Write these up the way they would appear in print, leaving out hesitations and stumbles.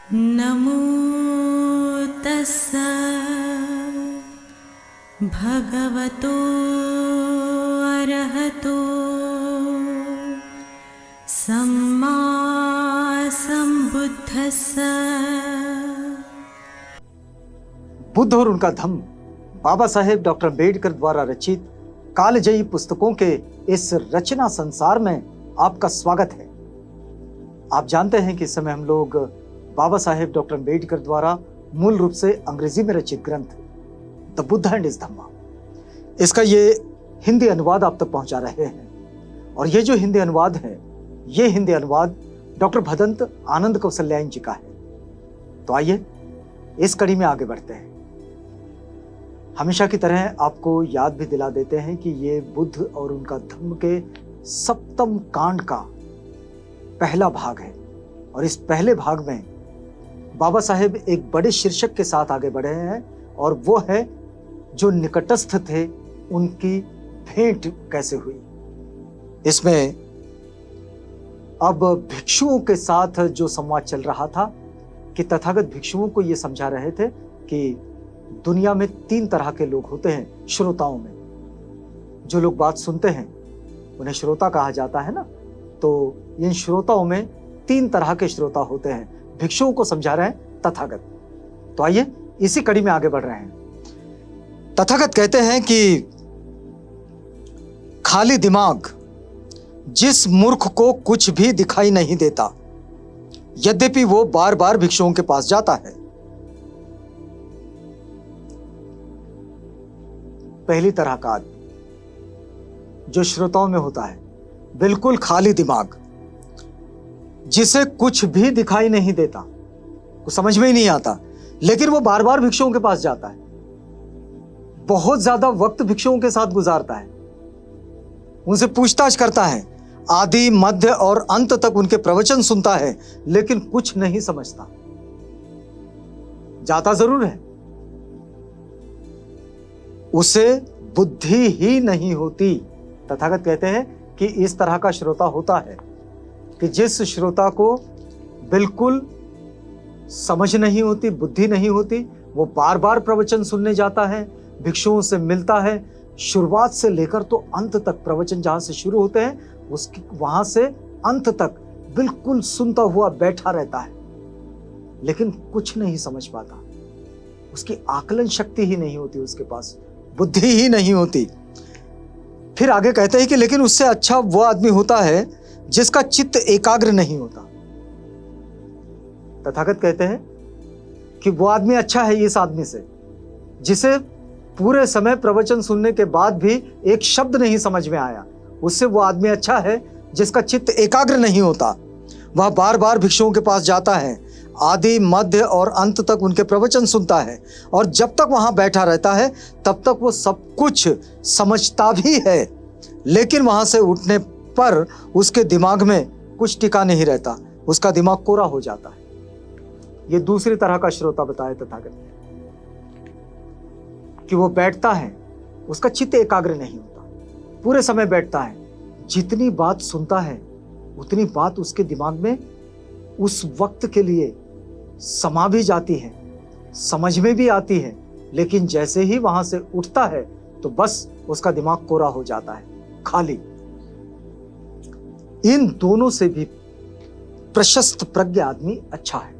नमो तस्स भगवतो अरहतो सम्मा संबुद्धस्स। बुद्ध और उनका धम्म बाबा साहेब डॉक्टर अम्बेडकर द्वारा रचित कालजयी पुस्तकों के इस रचना संसार में आपका स्वागत है। आप जानते हैं कि इस समय हम लोग बाबा साहेब डॉक्टर अम्बेडकर द्वारा मूल रूप से अंग्रेजी में रचित ग्रंथ द बुद्ध एंड हिज धम्मा, इसका ये हिंदी अनुवाद आप तक पहुंचा रहे हैं। और ये जो हिंदी अनुवाद है, ये हिंदी अनुवाद डॉक्टर भदंत आनंद कौशल्यायन जी का है। तो आइए इस कड़ी में आगे बढ़ते हैं। हमेशा की तरह आपको याद भी दिला देते हैं कि ये बुद्ध और उनका धम्म के सप्तम कांड का पहला भाग है। और इस पहले भाग में बाबा साहेब एक बड़े शीर्षक के साथ आगे बढ़े हैं, और वो है जो निकटस्थ थे उनकी भेंट कैसे हुई। इसमें अब भिक्षुओं के साथ जो संवाद चल रहा था कि तथागत भिक्षुओं को ये समझा रहे थे कि दुनिया में 3 तरह के लोग होते हैं। श्रोताओं में जो लोग बात सुनते हैं उन्हें श्रोता कहा जाता है ना। तो इन श्रोताओं में 3 तरह के श्रोता होते हैं। भिक्षुओं को समझा रहे हैं तथागत। तो आइए इसी कड़ी में आगे बढ़ रहे हैं। तथागत कहते हैं कि खाली दिमाग जिस मूर्ख को कुछ भी दिखाई नहीं देता, यद्यपि वो बार बार भिक्षुओं के पास जाता है। पहली तरह का आदमी जो श्रोताओं में होता है, बिल्कुल खाली दिमाग, जिसे कुछ भी दिखाई नहीं देता, कुछ समझ में ही नहीं आता, लेकिन वो बार बार भिक्षुओं के पास जाता है, बहुत ज्यादा वक्त भिक्षुओं के साथ गुजारता है, उनसे पूछताछ करता है, आदि मध्य और अंत तक उनके प्रवचन सुनता है, लेकिन कुछ नहीं समझता। जाता जरूर है, उसे बुद्धि ही नहीं होती। तथागत कहते हैं कि इस तरह का श्रोता होता है कि जिस श्रोता को बिल्कुल समझ नहीं होती, बुद्धि नहीं होती, वो बार बार प्रवचन सुनने जाता है, भिक्षुओं से मिलता है, शुरुआत से लेकर तो अंत तक प्रवचन जहां से शुरू होते हैं उसकी वहां से अंत तक बिल्कुल सुनता हुआ बैठा रहता है, लेकिन कुछ नहीं समझ पाता। उसकी आकलन शक्ति ही नहीं होती, उसके पास बुद्धि ही नहीं होती। फिर आगे कहते हैं कि लेकिन उससे अच्छा वो आदमी होता है जिसका चित्त एकाग्र नहीं होता। तथागत कहते हैं कि वो आदमी अच्छा है इस आदमी से जिसे पूरे समय प्रवचन सुनने के बाद भी एक शब्द नहीं समझ में आया। उससे वो आदमी अच्छा है जिसका चित्त एकाग्र नहीं होता। वह बार बार भिक्षुओं के पास जाता है, आदि मध्य और अंत तक उनके प्रवचन सुनता है, और जब तक वहां बैठा रहता है तब तक वो सब कुछ समझता भी है, लेकिन वहां से उठने पर उसके दिमाग में कुछ टिका नहीं रहता, उसका दिमाग कोरा हो जाता है। ये दूसरी तरह का श्रोता बताया तथागत ने कि वो बैठता है, उसका चित्त एकाग्र नहीं होता, पूरे समय बैठता है, जितनी बात सुनता है उतनी बात उसके दिमाग में उस वक्त के लिए समा भी जाती है, समझ में भी आती है, लेकिन जैसे ही वहां से उठता है तो बस उसका दिमाग कोरा हो जाता है, खाली। इन दोनों से भी प्रशस्त प्रज्ञ आदमी अच्छा है।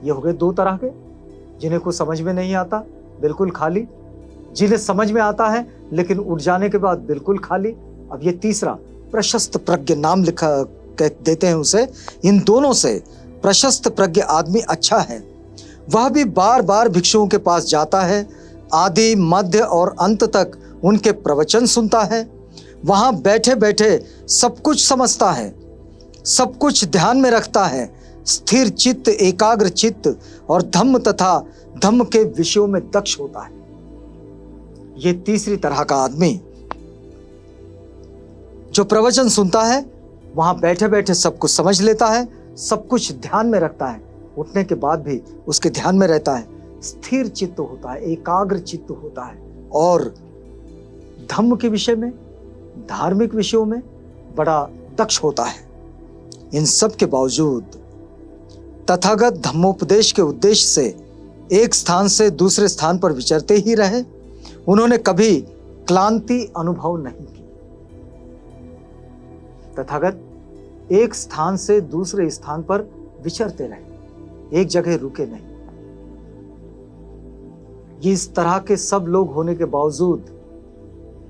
ये हो गए 2 तरह के, जिन्हें कुछ समझ में नहीं आता, बिल्कुल खाली, जिन्हें समझ में आता है लेकिन उठ जाने के बाद बिल्कुल खाली। अब ये तीसरा प्रशस्त प्रज्ञ नाम लिखा देते हैं उसे। इन दोनों से प्रशस्त प्रज्ञ आदमी अच्छा है। वह भी बार बार भिक्षुओं के पास जाता है, आदि मध्य और अंत तक उनके प्रवचन सुनता है, वहां बैठे बैठे सब कुछ समझता है, सब कुछ ध्यान में रखता है, स्थिर चित्त, एकाग्र चित्त और धम्म तथा धम्म के विषयों में दक्ष होता है। ये तीसरी तरह का आदमी जो प्रवचन सुनता है, वहां बैठे बैठे सब कुछ समझ लेता है, सब कुछ ध्यान में रखता है, उठने के बाद भी उसके ध्यान में रहता है, स्थिर चित्त होता है, एकाग्र चित्त होता है, और धम्म के विषय में, धार्मिक विषयों में बड़ा दक्ष होता है। इन सब के बावजूद तथागत धम्मोपदेश के उद्देश्य से एक स्थान से दूसरे स्थान पर विचरते ही रहे। उन्होंने कभी क्लांति अनुभव नहीं की। तथागत एक स्थान से दूसरे स्थान पर विचरते रहे, एक जगह रुके नहीं। इस तरह के सब लोग होने के बावजूद,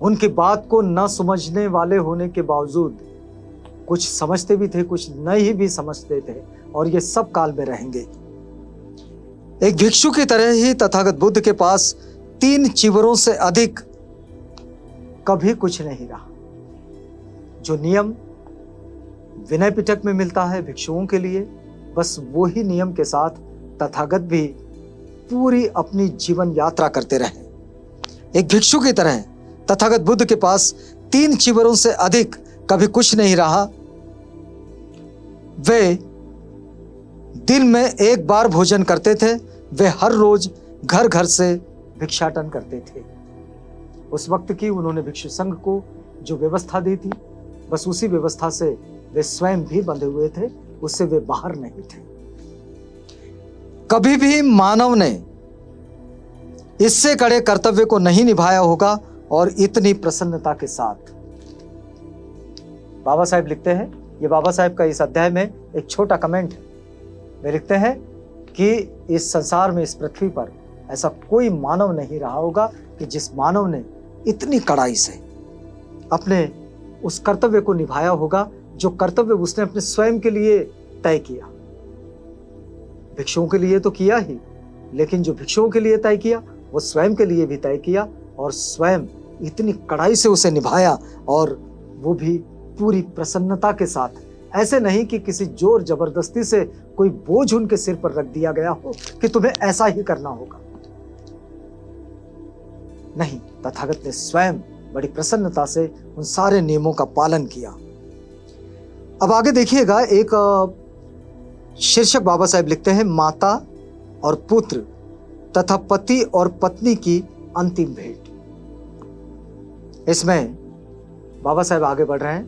उनकी बात को न समझने वाले होने के बावजूद, कुछ समझते भी थे, कुछ नहीं भी समझते थे, और ये सब काल में रहेंगे। एक भिक्षु की तरह ही तथागत बुद्ध के पास 3 चीवरों से अधिक कभी कुछ नहीं रहा। जो नियम विनय पिटक में मिलता है भिक्षुओं के लिए, बस वो ही नियम के साथ तथागत भी पूरी अपनी जीवन यात्रा करते रहे। एक भिक्षु की तरह तथागत बुद्ध के पास 3 चीवरों से अधिक कभी कुछ नहीं रहा। वे दिन में एक बार भोजन करते थे। वे हर रोज घर घर से भिक्षाटन करते थे। उस वक्त की उन्होंने भिक्षु संघ को जो व्यवस्था दी थी, बस उसी व्यवस्था से वे स्वयं भी बंधे हुए थे, उससे वे बाहर नहीं थे। कभी भी मानव ने इससे कड़े कर्तव्य को नहीं निभाया होगा और इतनी प्रसन्नता के साथ। बाबा साहेब लिखते हैं, ये बाबा साहेब का इस अध्याय में एक छोटा कमेंट है। वे लिखते हैं कि इस संसार में, इस पृथ्वी पर ऐसा कोई मानव नहीं रहा होगा कि जिस मानव ने इतनी कड़ाई से अपने उस कर्तव्य को निभाया होगा जो कर्तव्य उसने अपने स्वयं के लिए तय किया। भिक्षुओं के लिए तो किया ही, लेकिन जो भिक्षुओं के लिए तय किया वो स्वयं के लिए भी तय किया, और स्वयं इतनी कड़ाई से उसे निभाया, और वो भी पूरी प्रसन्नता के साथ। ऐसे नहीं कि किसी जोर जबरदस्ती से कोई बोझ उनके सिर पर रख दिया गया हो कि तुम्हें ऐसा ही करना होगा। नहीं, तथागत ने स्वयं बड़ी प्रसन्नता से उन सारे नियमों का पालन किया। अब आगे देखिएगा, एक शीर्षक बाबा साहेब लिखते हैं, माता और पुत्र तथा पति और पत्नी की अंतिम भेंट। इसमें बाबा साहेब आगे बढ़ रहे हैं,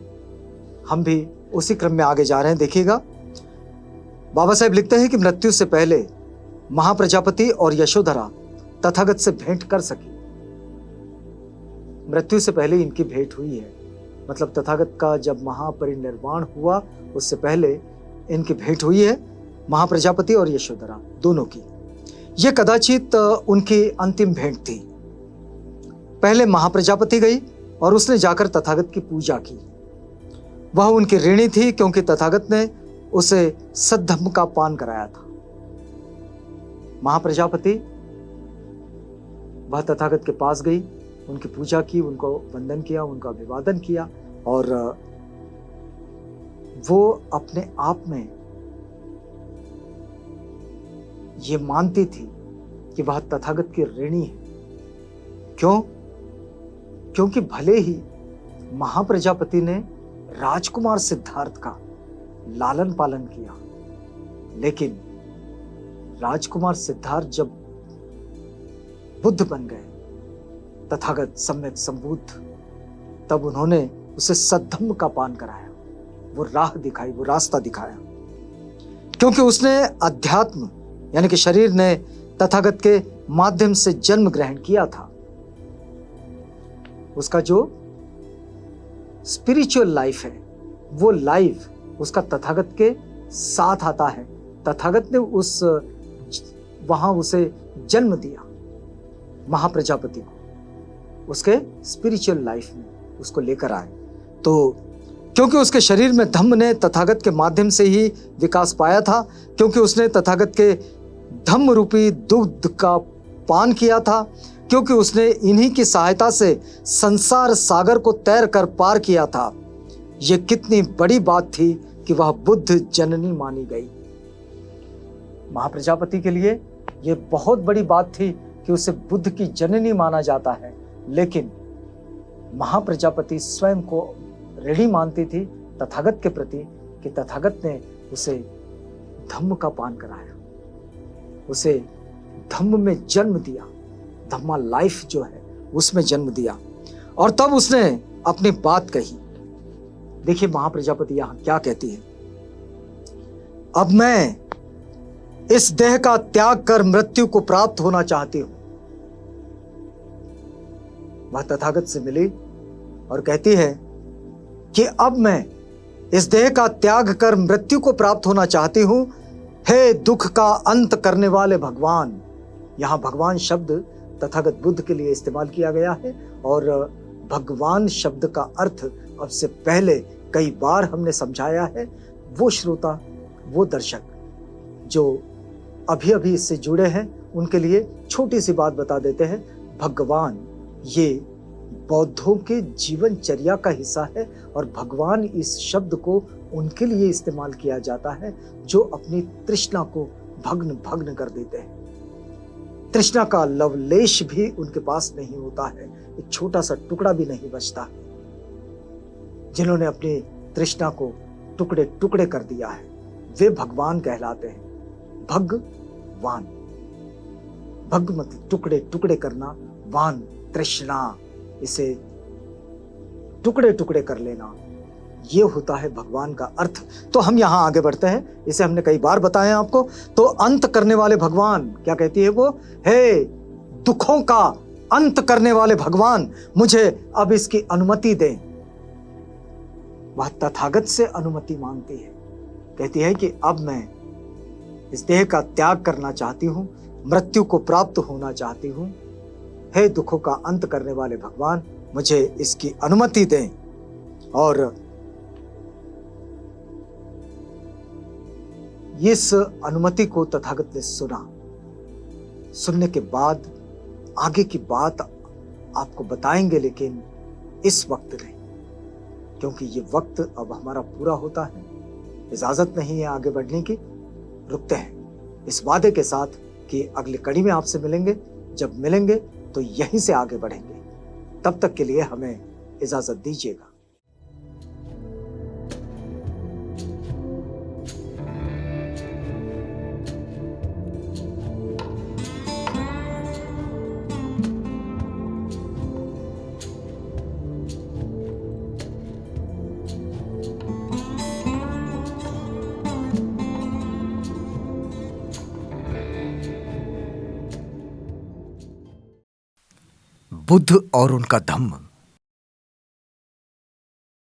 हम भी उसी क्रम में आगे जा रहे हैं। देखिएगा, बाबा साहेब लिखते हैं कि मृत्यु से पहले महाप्रजापति और यशोधरा तथागत से भेंट कर सकी। मृत्यु से पहले इनकी भेंट हुई है, मतलब तथागत का जब महापरिनिर्वाण हुआ उससे पहले इनकी भेंट हुई है, महाप्रजापति और यशोधरा दोनों की। यह कदाचित उनकी अंतिम भेंट थी। पहले महाप्रजापति गई और उसने जाकर तथागत की पूजा की। वह उनकी ऋणी थी क्योंकि तथागत ने उसे सद्धम्म का पान कराया था। महाप्रजापति वह तथागत के पास गई, उनकी पूजा की, उनको वंदन किया, उनका अभिवादन किया, और वो अपने आप में ये मानती थी कि वह तथागत की ऋणी है। क्यों? क्योंकि भले ही महाप्रजापति ने राजकुमार सिद्धार्थ का लालन पालन किया, लेकिन राजकुमार सिद्धार्थ जब बुद्ध बन गए, तथागत सम्यक संबुद्ध, तब उन्होंने उसे सद्धम्म का पान कराया, वो राह दिखाई, वो रास्ता दिखाया। क्योंकि उसने अध्यात्म यानी कि शरीर ने तथागत के माध्यम से जन्म ग्रहण किया था। उसका जो स्पिरिचुअल लाइफ है, वो लाइफ उसका तथागत के साथ आता है। तथागत ने वहां उसे जन्म दिया, महाप्रजापति को, उसके स्पिरिचुअल लाइफ में उसको लेकर आए। तो क्योंकि उसके शरीर में धम्म ने तथागत के माध्यम से ही विकास पाया था, क्योंकि उसने तथागत के धम्म रूपी दुग्ध का पान किया था, क्योंकि उसने इन्हीं की सहायता से संसार सागर को तैर कर पार किया था। यह कितनी बड़ी बात थी कि वह बुद्ध जननी मानी गई। महाप्रजापति के लिए यह बहुत बड़ी बात थी कि उसे बुद्ध की जननी माना जाता है, लेकिन महाप्रजापति स्वयं को ऋणी मानती थी तथागत के प्रति कि तथागत ने उसे धम्म का पान कराया, उसे धम्म में जन्म दिया, धम्मा लाइफ जो है उसमें जन्म दिया, और तब उसने अपनी बात कही। देखिए महाप्रजापति यहां क्या कहती है, अब मैं इस देह का त्याग कर मृत्यु को प्राप्त होना चाहती हूं। वह तथागत से मिली और कहती है कि अब मैं इस देह का त्याग कर मृत्यु को प्राप्त होना चाहती हूं। हे दुख का अंत करने वाले भगवान। यहां भगवान शब्द तथागत बुद्ध के लिए इस्तेमाल किया गया है और भगवान शब्द का अर्थ अब से पहले कई बार हमने समझाया है। वो श्रोता, वो दर्शक जो अभी अभी इससे जुड़े हैं, उनके लिए छोटी सी बात बता देते हैं। भगवान ये बौद्धों के जीवनचर्या का हिस्सा है और भगवान इस शब्द को उनके लिए इस्तेमाल किया जाता है जो अपनी तृष्णा को भग्न भग्न कर देते हैं। तृष्णा का लवलेश भी उनके पास नहीं होता है, एक छोटा सा टुकड़ा भी नहीं बचता। जिन्होंने अपनी तृष्णा को टुकड़े टुकड़े कर दिया है वे भगवान कहलाते हैं। भगवान, भग मतलब टुकड़े टुकड़े करना, वान तृष्णा, इसे टुकड़े टुकड़े कर लेना, ये होता है भगवान का अर्थ। तो हम यहां आगे बढ़ते हैं, इसे हमने कई बार बताया आपको। तो अंत करने वाले भगवान क्या कहती है वो? हे दुखों का अंत करने वाले भगवान, मुझे अब इसकी अनुमति दें। वह तथागत से अनुमति मांगती है, कहती है कि अब मैं इस देह का त्याग करना चाहती हूं, मृत्यु को प्राप्त होना चाहती हूं। हे दुखों का अंत करने वाले भगवान, मुझे इसकी अनुमति दें। और इस अनुमति को तथागत ने सुना। सुनने के बाद आगे की बात आपको बताएंगे, लेकिन इस वक्त नहीं, क्योंकि ये वक्त अब हमारा पूरा होता है। इजाजत नहीं है आगे बढ़ने की। रुकते हैं इस वादे के साथ कि अगली कड़ी में आपसे मिलेंगे। जब मिलेंगे तो यहीं से आगे बढ़ेंगे। तब तक के लिए हमें इजाजत दीजिएगा। बुद्ध और उनका धम्म।